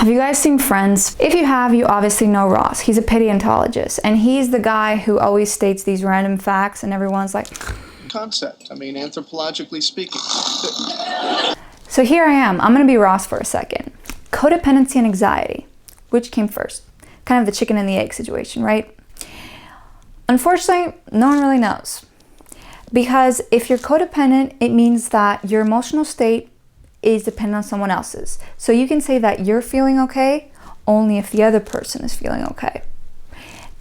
Have you guys seen Friends? If you have, you obviously know Ross. He's a paleontologist, and he's the guy who always states these random facts, and everyone's like, concept. I mean, anthropologically speaking. So here I am. I'm going to be Ross for a second. Codependency and anxiety. Which came first? Kind of the chicken and the egg situation, right? Unfortunately, no one really knows. Because if you're codependent, it means that your emotional state is dependent on someone else's. So you can say that you're feeling okay only if the other person is feeling okay.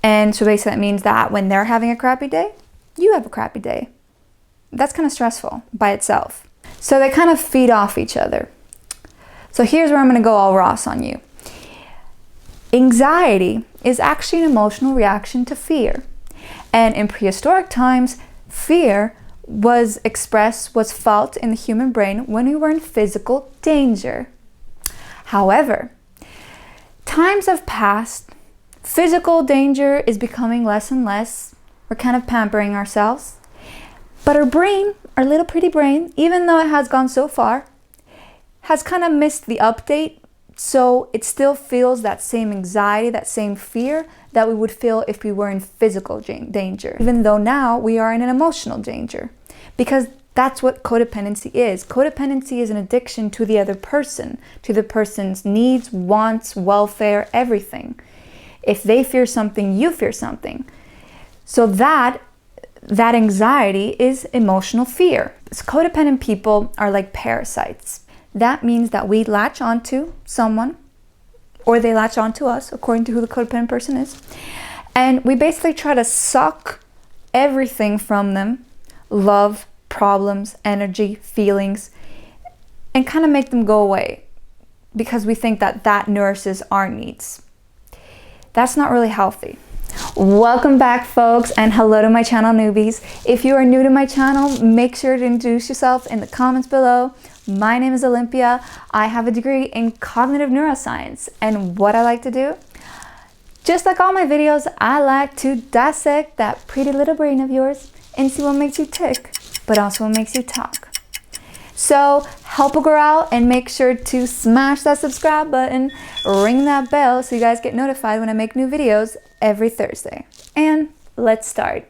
And so basically that means that when they're having a crappy day, you have a crappy day. That's kind of stressful by itself. So they kind of feed off each other. So here's where I'm going to go all Ross on you. Anxiety is actually an emotional reaction to fear. And in prehistoric times, fear was felt in the human brain when we were in physical danger. However, times have passed, physical danger is becoming less and less, we're kind of pampering ourselves, but our brain, our little pretty brain, even though it has gone so far, has kind of missed the update, so it still feels that same anxiety, that same fear that we would feel if we were in physical danger, even though now we are in an emotional danger. Because that's what codependency is. Codependency is an addiction to the other person, to the person's needs, wants, welfare, everything. If they fear something, you fear something. So that anxiety is emotional fear. So codependent people are like parasites. That means that we latch onto someone, or they latch onto us, according to who the codependent person is. And we basically try to suck everything from them, love, problems, energy, feelings, and kind of make them go away because we think that that nourishes our needs. That's not really healthy. Welcome back, folks, and hello to my channel newbies. If you are new to my channel, make sure to introduce yourself in the comments below. My name is Olympia. I have a degree in cognitive neuroscience, and what I like to do, just like all my videos, I like to dissect that pretty little brain of yours and see what makes you tick, but also what makes you talk. So help a girl out and make sure to smash that subscribe button, ring that bell so you guys get notified when I make new videos every Thursday. And let's start.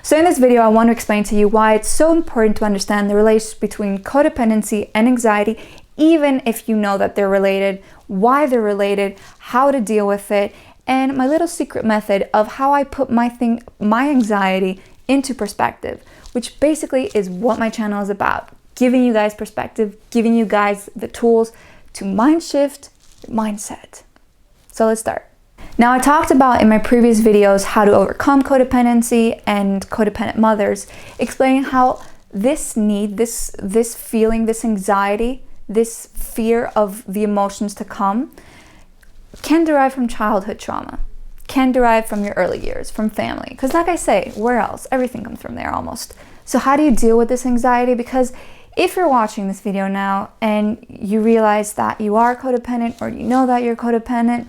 So in this video, I want to explain to you why it's so important to understand the relationship between codependency and anxiety, even if you know that they're related, why they're related, how to deal with it, and my little secret method of how I put my anxiety into perspective, which basically is what my channel is about. Giving you guys perspective, giving you guys the tools to mind shift your mindset. So let's start. Now, I talked about in my previous videos how to overcome codependency and codependent mothers, explaining how this need, this feeling, this anxiety, this fear of the emotions to come can derive from childhood trauma, can derive from your early years, from family. Because like I say, where else? Everything comes from there almost. So how do you deal with this anxiety? Because if you're watching this video now and you realize that you are codependent, or you know that you're codependent,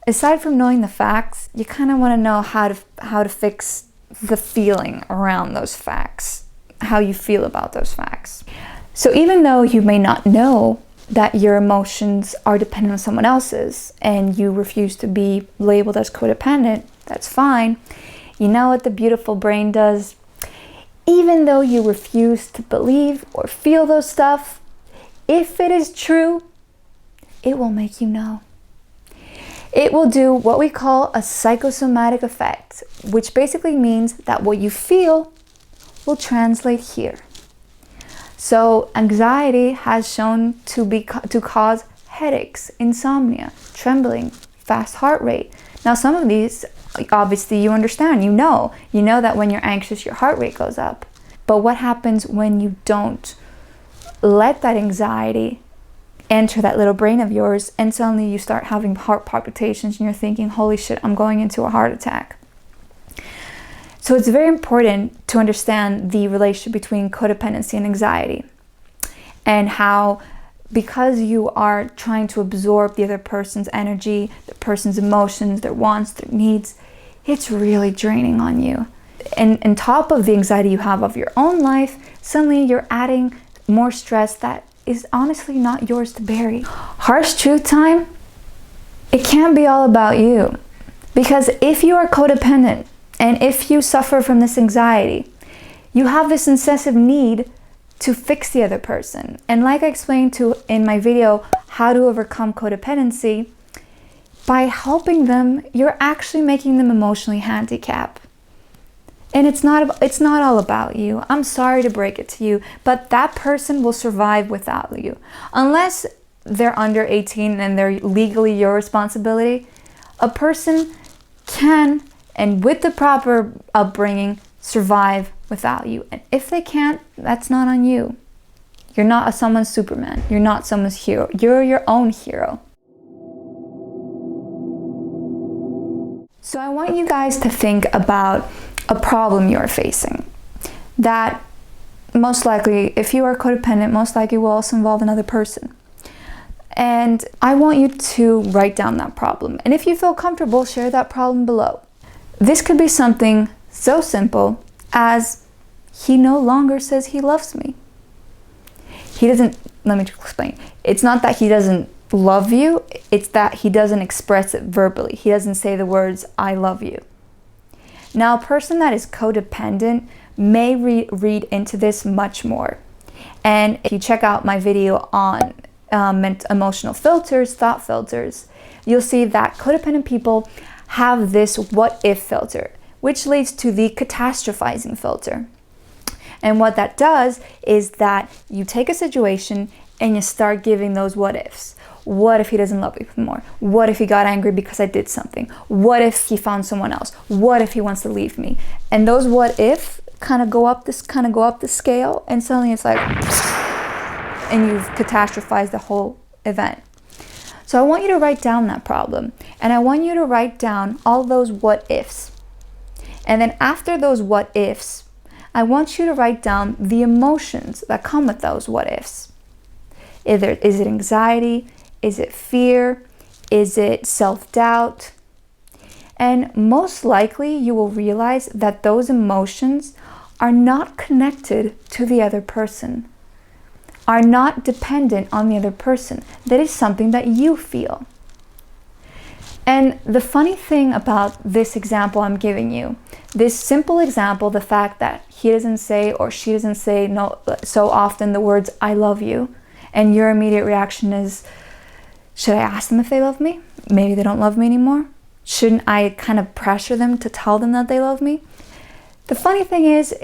aside from knowing the facts, you kind of want to know how to fix the feeling around those facts, how you feel about those facts. So even though you may not know that your emotions are dependent on someone else's and you refuse to be labeled as codependent, that's fine. You know what the beautiful brain does? Even though you refuse to believe or feel those stuff, if it is true, it will make you know. It will do what we call a psychosomatic effect, which basically means that what you feel will translate here. So anxiety has shown to cause headaches, insomnia, trembling, fast heart rate. Now some of these, obviously you understand, you know that when you're anxious, your heart rate goes up. But what happens when you don't let that anxiety enter that little brain of yours, and suddenly you start having heart palpitations and you're thinking, holy shit, I'm going into a heart attack. So it's very important to understand the relationship between codependency and anxiety, and how, because you are trying to absorb the other person's energy, the person's emotions, their wants, their needs, it's really draining on you. And on top of the anxiety you have of your own life, suddenly you're adding more stress that is honestly not yours to bury. Harsh truth time, it can't be all about you. Because if you are codependent and if you suffer from this anxiety, you have this incessant need to fix the other person. And like I explained in my video, How to Overcome Codependency, by helping them, you're actually making them emotionally handicapped. And it's not all about you. I'm sorry to break it to you, but that person will survive without you. Unless they're under 18 and they're legally your responsibility, a person can, and with the proper upbringing, survive without you. And if they can't, that's not on you. You're not someone's Superman. You're not someone's hero. You're your own hero. So I want you guys to think about a problem you're facing that most likely, if you are codependent, most likely will also involve another person. And I want you to write down that problem. And if you feel comfortable, share that problem below. This could be something so simple as, he no longer says he loves me. Let me explain. It's not that he doesn't love you, it's that he doesn't express it verbally. He doesn't say the words, I love you. Now, a person that is codependent may read into this much more. And if you check out my video on emotional filters, thought filters, you'll see that codependent people have this what if filter, which leads to the catastrophizing filter. And what that does is that you take a situation and you start giving those what ifs. What if he doesn't love me more? What if he got angry because I did something? What if he found someone else? What if he wants to leave me? And those what if kind of go up the scale, and suddenly it's like, and you've catastrophized the whole event. So I want you to write down that problem, and I want you to write down all those what ifs. And then after those what ifs, I want you to write down the emotions that come with those what ifs. Is it anxiety? Is it fear? Is it self-doubt? And most likely you will realize that those emotions are not connected to the other person, are not dependent on the other person. That is something that you feel. And the funny thing about this example I'm giving you, this simple example, the fact that he doesn't say or she doesn't say no so often the words I love you, and your immediate reaction is, should I ask them if they love me? Maybe they don't love me anymore. Shouldn't I kind of pressure them to tell them that they love me? The funny thing is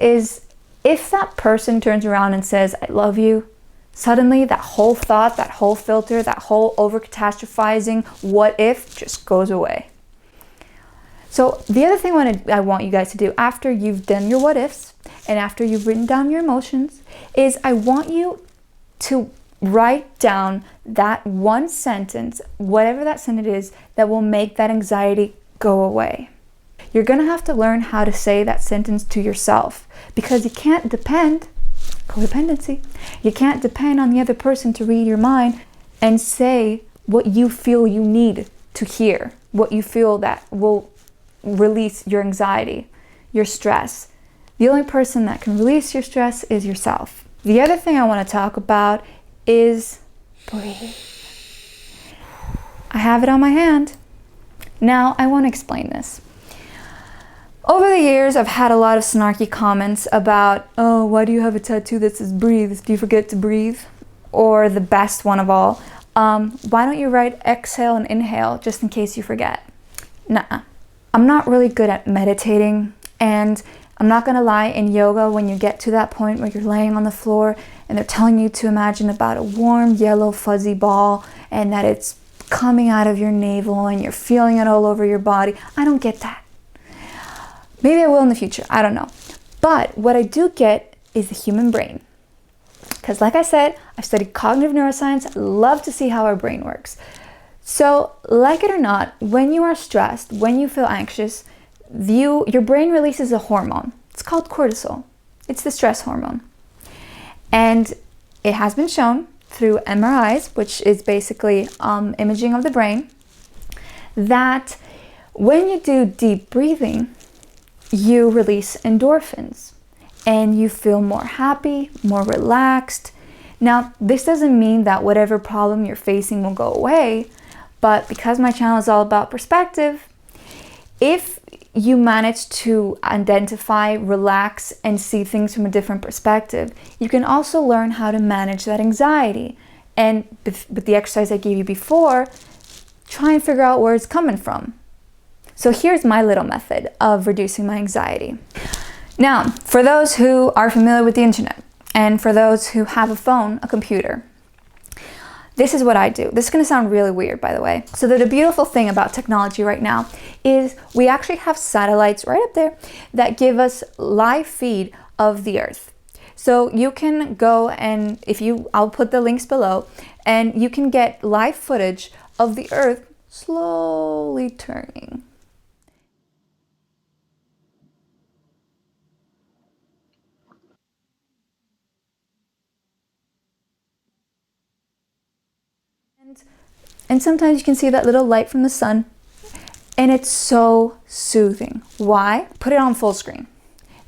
if that person turns around and says, I love you, suddenly that whole thought, that whole filter, that whole over-catastrophizing what if just goes away. So the other thing I want you guys to do after you've done your what ifs and after you've written down your emotions is I want you to write down that one sentence, whatever that sentence is, that will make that anxiety go away. You're going to have to learn how to say that sentence to yourself, because you can't depend, codependency, you can't depend on the other person to read your mind and say what you feel you need to hear, what you feel that will release your anxiety, your stress. The only person that can release your stress is yourself. The other thing I want to talk about is breathe. I have it on my hand. Now I want to explain this. Over the years, I've had a lot of snarky comments about, oh, why do you have a tattoo that says breathe? Do you forget to breathe? Or the best one of all, why don't you write exhale and inhale just in case you forget? Nuh-uh. I'm not really good at meditating, and I'm not gonna lie, in yoga, when you get to that point where you're laying on the floor and they're telling you to imagine about a warm, yellow, fuzzy ball and that it's coming out of your navel and you're feeling it all over your body, I don't get that. Maybe I will in the future, I don't know. But what I do get is the human brain. Because like I said, I've studied cognitive neuroscience, I love to see how our brain works. So, like it or not, when you are stressed, when you feel anxious, your brain releases a hormone. It's called cortisol. It's the stress hormone. And it has been shown through MRIs, which is basically imaging of the brain, that when you do deep breathing, you release endorphins and you feel more happy, more relaxed, Now, this doesn't mean that whatever problem you're facing will go away, but because my channel is all about perspective, if you manage to identify, relax, and see things from a different perspective, you can also learn how to manage that anxiety. And with the exercise I gave you before, try and figure out where it's coming from. So here's my little method of reducing my anxiety. Now, for those who are familiar with the internet, and for those who have a phone, a computer, this is what I do. This is going to sound really weird, by the way. So the beautiful thing about technology right now is we actually have satellites right up there that give us live feed of the Earth. So you can go and I'll put the links below, and you can get live footage of the Earth slowly turning. And sometimes you can see that little light from the sun, and it's so soothing. Why? Put it on full screen.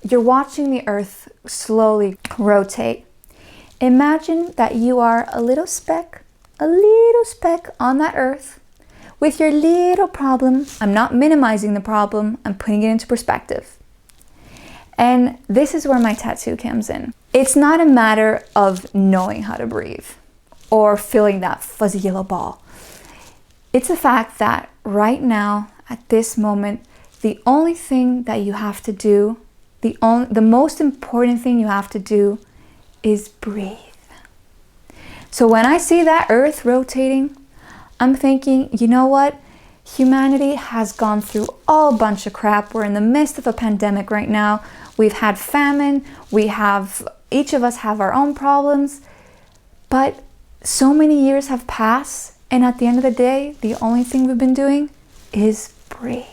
You're watching the Earth slowly rotate. Imagine that you are a little speck on that Earth with your little problem. I'm not minimizing the problem, I'm putting it into perspective. And this is where my tattoo comes in. It's not a matter of knowing how to breathe or feeling that fuzzy yellow ball. It's the fact that right now, at this moment, the only thing that you have to do, the most important thing you have to do is breathe. So when I see that Earth rotating, I'm thinking, you know what? Humanity has gone through a bunch of crap. We're in the midst of a pandemic right now. We've had famine. Each of us have our own problems. But so many years have passed, and at the end of the day, the only thing we've been doing is breathe.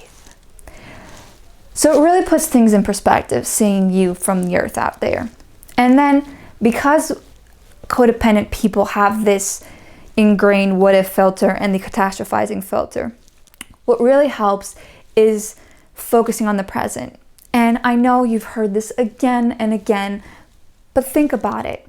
So it really puts things in perspective, seeing you from the Earth out there. And then, because codependent people have this ingrained what if filter and the catastrophizing filter, what really helps is focusing on the present. And I know you've heard this again and again, but think about it.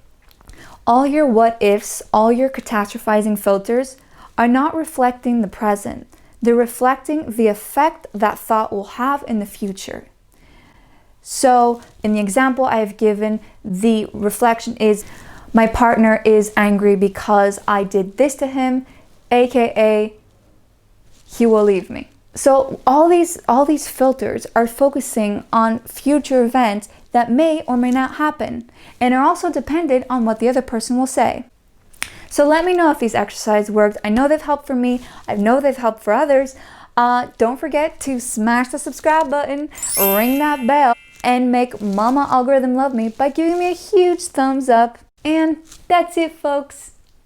All your what ifs, all your catastrophizing filters are not reflecting the present. They're reflecting the effect that thought will have in the future. So in the example I have given, the reflection is, my partner is angry because I did this to him, aka he will leave me. So all these filters are focusing on future events that may or may not happen, and are also dependent on what the other person will say. So let me know if these exercises worked. I know they've helped for me. I know they've helped for others. Don't forget to smash the subscribe button, ring that bell, and make Mama Algorithm love me by giving me a huge thumbs up. And that's it, folks.